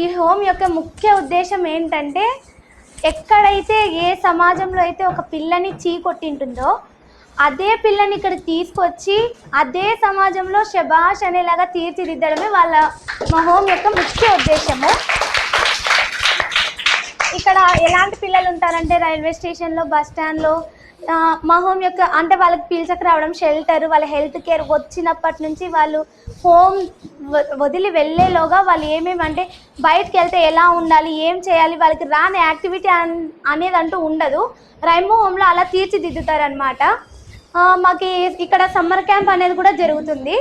ఈ హోమ్ యొక్క ముఖ్య ఉద్దేశం ఏంటంటే ఎక్కడైతే ఏ సమాజంలో అయితే ఒక పిల్లని చీకొట్టింటుందో అదే పిల్లని ఇక్కడ తీసుకొచ్చి అదే సమాజంలో శబాష్ అనేలాగా తీర్చిదిద్దడమే మా హోమ్ యొక్క ముఖ్య ఉద్దేశము. ఇక్కడ ఎలాంటి పిల్లలు ఉంటారంటే రైల్వే స్టేషన్లో, బస్ స్టాండ్లో మా హోమ్ యొక్క అంటే వాళ్ళకి పీల్చకు రావడం, షెల్టర్, వాళ్ళ హెల్త్ కేర్ వచ్చినప్పటి నుంచి వాళ్ళు హోమ్ వదిలి వెళ్ళేలోగా వాళ్ళు ఏమేమి అంటే బయటకు వెళ్తే ఎలా ఉండాలి, ఏం చేయాలి, వాళ్ళకి రాని యాక్టివిటీ అనేది అంటూ ఉండదు. రైంబో హోమ్లో అలా తీర్చిదిద్దుతారనమాట. మాకు ఇక్కడ సమ్మర్ క్యాంప్ అనేది కూడా జరుగుతుంది.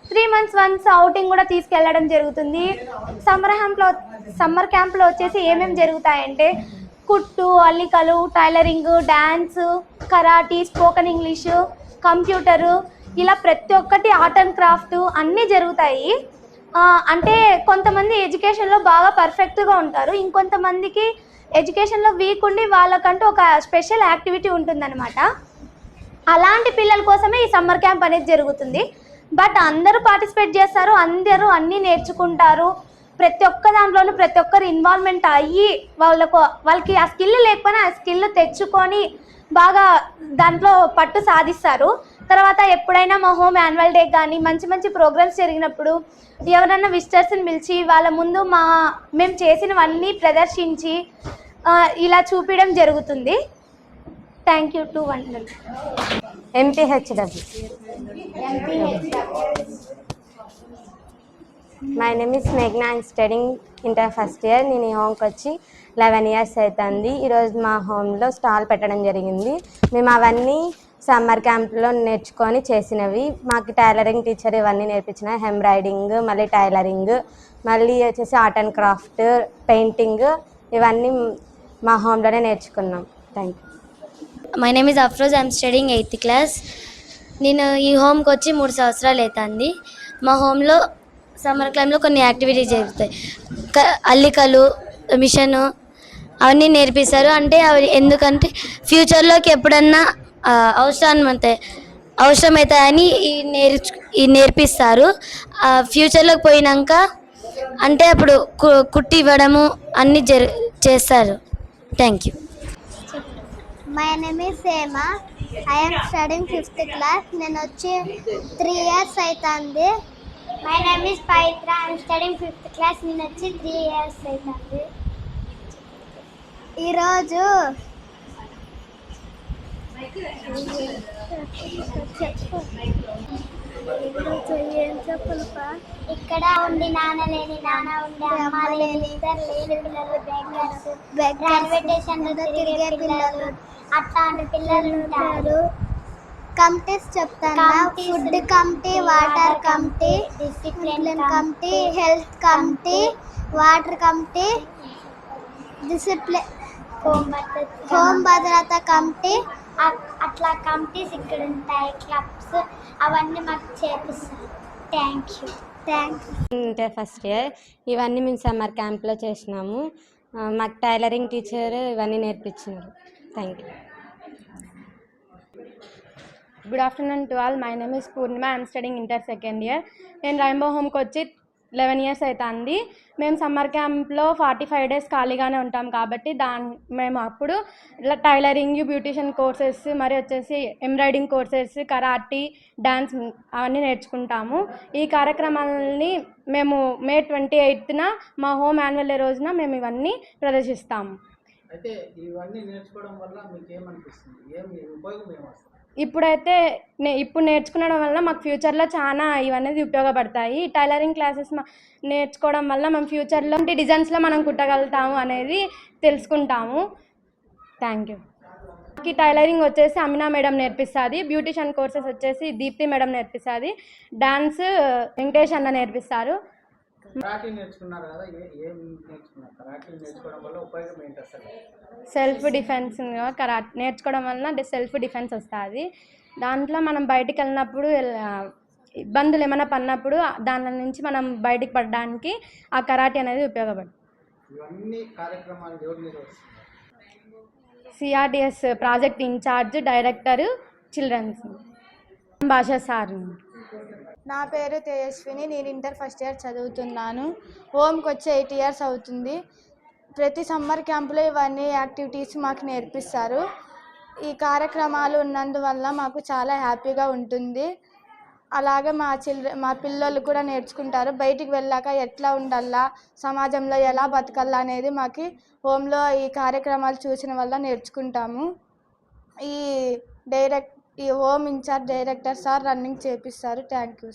3 months వన్స్ అవుటింగ్ కూడా తీసుకెళ్ళడం జరుగుతుంది. సమ్మర్ క్యాంప్లో వచ్చేసి ఏమేమి జరుగుతాయంటే కుట్టు, అల్లికలు, tailoring, dance, karate, spoken English, computer, ఇలా ప్రతి ఒక్కటి ఆర్ట్ అండ్ క్రాఫ్ట్ అన్నీ జరుగుతాయి. అంటే కొంతమంది ఎడ్యుకేషన్లో బాగా పర్ఫెక్ట్గా ఉంటారు, ఇంకొంతమందికి ఎడ్యుకేషన్లో వీక్ ఉండి వాళ్ళకంటూ ఒక స్పెషల్ యాక్టివిటీ ఉంటుందన్నమాట. అలాంటి పిల్లల కోసమే ఈ సమ్మర్ క్యాంప్ అనేది జరుగుతుంది. బట్ అందరూ పార్టిసిపేట్ చేస్తారు, అందరూ అన్నీ నేర్చుకుంటారు. ప్రతి ఒక్క దాంట్లోనూ ప్రతి ఒక్కరు ఇన్వాల్వ్మెంట్ అయ్యి వాళ్ళకి ఆ స్కిల్ లేకపోయినా ఆ స్కిల్ తెచ్చుకొని బాగా దాంట్లో పట్టు సాధిస్తారు. తర్వాత ఎప్పుడైనా మా హోమ్ యాన్యువల్ డే కానీ మంచి మంచి ప్రోగ్రామ్స్ జరిగినప్పుడు ఎవరైనా విజిటర్స్ని పిలిచి వాళ్ళ ముందు మేము చేసినవన్నీ ప్రదర్శించి ఇలా చూపించడం జరుగుతుంది. Thank you to wonder MPHW. My name is మేఘ్నా. I'm studying inter first year. నేను ఈ హోమ్కి వచ్చి 11 years అవుతుంది. ఈరోజు మా హోమ్లో స్టాల్ పెట్టడం జరిగింది. మేము అవన్నీ సమ్మర్ క్యాంప్లో నేర్చుకొని చేసినవి. మాకు టైలరింగ్ టీచర్ ఇవన్నీ నేర్పించిన, ఎంబ్రాయిడింగ్, మళ్ళీ టైలరింగ్, మళ్ళీ వచ్చేసి ఆర్ట్ అండ్ క్రాఫ్ట్, పెయింటింగ్, ఇవన్నీ మా హోమ్లోనే నేర్చుకున్నాం. Thank you. My name is Afroz. I'm studying 8th class. నేను ఈ హోమ్కి వచ్చి 3 సంవత్సరాలు అవుతుంది. మా హోమ్లో సమ్మర్ క్యాంప్లో కొన్ని యాక్టివిటీస్ జరుగుతాయి. అల్లికలు, మిషను అవన్నీ నేర్పిస్తారు. అంటే అవి ఎందుకంటే ఫ్యూచర్లోకి ఎప్పుడన్నా అవసరమవుతాయని ఈ నేర్పిస్తారు. ఫ్యూచర్లోకి పోయినాక అంటే అప్పుడు కుట్టి ఇవ్వడము అన్నీ చేస్తారు. Thank you. My name is Seema. I'm studying 5th class. నేను వచ్చి 3 years అవుతుంది. My name is Pavitra. I'm studying 5th class. నేను వచ్చి 3 years అవుతుంది. ఈరోజు ఇక్కడ ఉండి నాన్న లేని, నాన్న ఉండి అమ్మ లేని, ఇద్దరు లేని పిల్లలు, రైల్వే స్టేషన్లో తిరిగే పిల్లలు, అట్లాంటి పిల్లలు ఉంటారు. కమిటీస్ చెప్తాను. Food committee, water committee, discipline committee, health committee, water committee, discipline, home భద్రత కమిటీ, అట్లా కమిటీస్ ఇక్కడ ఉంటాయి. క్లబ్స్ అవన్నీ మాకు చేపిస్తారు. Thank you. Inter first year. ఇవన్నీ మేము సమ్మర్ క్యాంప్లో చేసినాము. మాకు టైలరింగ్ టీచర్ ఇవన్నీ నేర్పించినారు. Thank you. Good afternoon to all. My name is Purnima. I'm studying inter 2nd year. నేను రైంబో హోమ్కి వచ్చి 11 years అవుతుంది. మేము సమ్మర్ క్యాంప్లో 45 days ఖాళీగానే ఉంటాం కాబట్టి మేము అప్పుడు టైలరింగ్, బ్యూటిషియన్ కోర్సెస్, మరి వచ్చేసి ఎంబ్రాయిడింగ్ కోర్సెస్, కరాటీ, డ్యాన్స్ అవన్నీ నేర్చుకుంటాము. ఈ కార్యక్రమాలని మేము May 28th మా హోమ్ యాన్యువల్ డే రోజున మేము ఇవన్నీ ప్రదర్శిస్తాము. ఇప్పుడైతే ఇప్పుడు నేర్చుకోవడం వల్ల మాకు ఫ్యూచర్లో చాలా ఇవన్నీ ఉపయోగపడతాయి. టైలరింగ్ క్లాసెస్ నేర్చుకోవడం వల్ల మనం ఫ్యూచర్లో డిజైన్స్లో మనం కుట్టగలుగుతాము అనేది తెలుసుకుంటాము. Thank you. ఈ టైలరింగ్ వచ్చేసి అమినా మేడం నేర్పిస్తుంది. బ్యూటిషియన్ కోర్సెస్ వచ్చేసి దీప్తి మేడం నేర్పిస్తుంది. డాన్స్ వెంకటేష్ అన్న నేర్పిస్తారు. సెల్ఫ్ డిఫెన్స్ నేర్చుకోవడం వలన సెల్ఫ్ డిఫెన్స్ వస్తుంది. దాంట్లో మనం బయటికి వెళ్ళినప్పుడు ఇబ్బందులు ఏమైనా పడినప్పుడు దాని నుంచి మనం బయటికి పడడానికి ఆ కరాటే అనేది ఉపయోగపడుతుంది. CRDS project in-charge director children's Bhasha sir. నా పేరు తేజస్విని. నేను ఇంటర్ ఫస్ట్ ఇయర్ చదువుతున్నాను. హోమ్కి వచ్చి 8 ఇయర్స్ అవుతుంది. ప్రతి సమ్మర్ క్యాంపులో ఇవన్నీ యాక్టివిటీస్ మాకు నేర్పిస్తారు. ఈ కార్యక్రమాలు ఉన్నందువల్ల మాకు చాలా హ్యాపీగా ఉంటుంది. అలాగే మా పిల్లలు కూడా నేర్చుకుంటారు. బయటికి వెళ్ళాక ఎట్లా ఉండాలా, సమాజంలో ఎలా బతకాలా అనేది మాకు హోమ్లో ఈ కార్యక్రమాలు చూసిన వల్ల నేర్చుకుంటాము. ఈ home incharge director sir running చేపిస్తారు. Thank you.